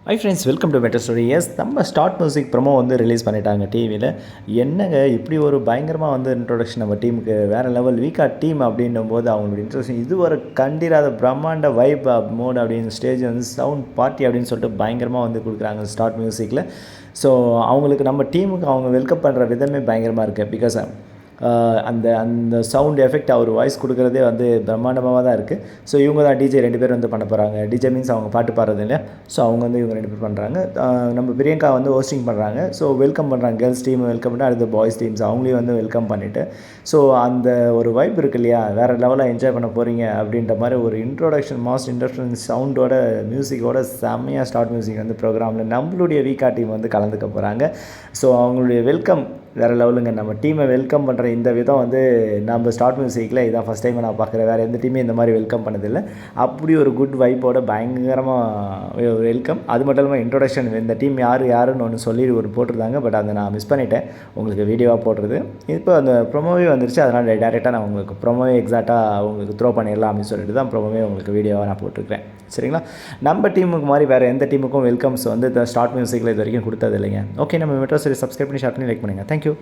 High friends, welcome to better story. Yes, நம்ம start music promo வந்து release பண்ணிட்டாங்க டிவியில். என்னங்க இப்படி ஒரு பயங்கரமாக வந்து இன்ட்ரோடக்ஷன் நம்ம டீமுக்கு வேறு லெவல் வீக்கா டீம் அப்படின்னும் போது அவங்களோட இன்ட்ரோடக்ஷன் இது ஒரு கண்டிராத பிரம்மாண்ட வைப் மோட் அப்படின்னு ஸ்டேஜ் வந்து சவுண்ட் பார்ட்டி அப்படின்னு சொல்லிட்டு பயங்கரமாக வந்து கொடுக்குறாங்க ஸ்டார்ட் மியூசிக்கில். ஸோ அவங்களுக்கு நம்ம டீமுக்கு அவங்க வெல்கம் பண்ணுற விதமே பயங்கரமாக இருக்குது. பிகாஸ் அந்த அந்த சவுண்ட் எஃபெக்ட் அவர் வாய்ஸ் கொடுக்குறதே வந்து பிரம்மாண்டமாக தான் இருக்குது. ஸோ இவங்க தான் டிஜே 2 பேர் வந்து பண்ண போகிறாங்க. டிஜே மீன்ஸ் அவங்க பாட்டு பாடுறது இல்லையா. ஸோ அவங்க வந்து இவங்க 2 பேர் பண்ணுறாங்க. நம்ம பிரியங்கா வந்து ஹோஸ்டிங் பண்ணுறாங்க. ஸோ வெல்கம் பண்ணுறாங்க. கேர்ள்ஸ் டீம் வெல்கம் பண்ணி அடுத்த பாய்ஸ் டீம்ஸ் அவங்களையும் வந்து வெல்கம் பண்ணிவிட்டு ஸோ அந்த ஒரு வைப் இருக்குது இல்லையா, வேறு லெவலில் என்ஜாய் பண்ண போகிறீங்க அப்படின்ற மாதிரி ஒரு மாஸ்ட் இன்ட்ரடக்ஷன் சவுண்டோட மியூசிக்கோட செம்மையாக ஸ்டார்ட் மியூசிக் வந்து ப்ரோக்ராமில் நம்மளுடைய வீக்கா டீம் வந்து கலந்துக்க போகிறாங்க. ஸோ அவங்களுடைய வெல்கம் வேறு லெவலுங்க. நம்ம டீமை வெல்கம் பண்ணுற இந்த விதம் வந்து நம்ம ஸ்டார்ட் மியூசிக்கில் இதான் ஃபஸ்ட் டைம் நான் பார்க்குறேன். வேறு எந்த டீமே இந்த மாதிரி வெல்கம் பண்ணதில்லை. அப்படி ஒரு குட் வைப்போட பயங்கரமாக வெல்கம். அது மட்டும் இல்லாமல் இன்ட்ரோடக்ஷன் இந்த டீம் யாருன்னு ஒன்று சொல்லி ஒரு போட்டிருந்தாங்க. பட் அதை நான் மிஸ் பண்ணிட்டேன் உங்களுக்கு வீடியோவாக போடுறது. இப்போ அந்த ப்ரொமோவே வந்துருச்சு. அதனால் டேரெக்டாக நான் உங்களுக்கு ப்ரொமோவே எக்ஸாக்டாக உங்களுக்கு த்ரோ பண்ணிடலாம் அப்படின்னு சொல்லிட்டு தான் ப்ரொமோவே உங்களுக்கு வீடியோவாக நான் போட்டிருக்கிறேன். சரிங்களா? நம்ம டீமுக்கு மாதிரி வேறு எந்த டீமுக்கும் வெல்கம்ஸ் வந்து ஸ்டார்ட் மியூசிக்கில் இது வரைக்கும் கொடுத்தது இல்லைங்க. ஓகே, நம்ம மெட்ரோ சரி சப்ஸ்கிரைப் பண்ணி ஷேர் பண்ணி லைக் பண்ணுங்கள். தேங்க்யூ.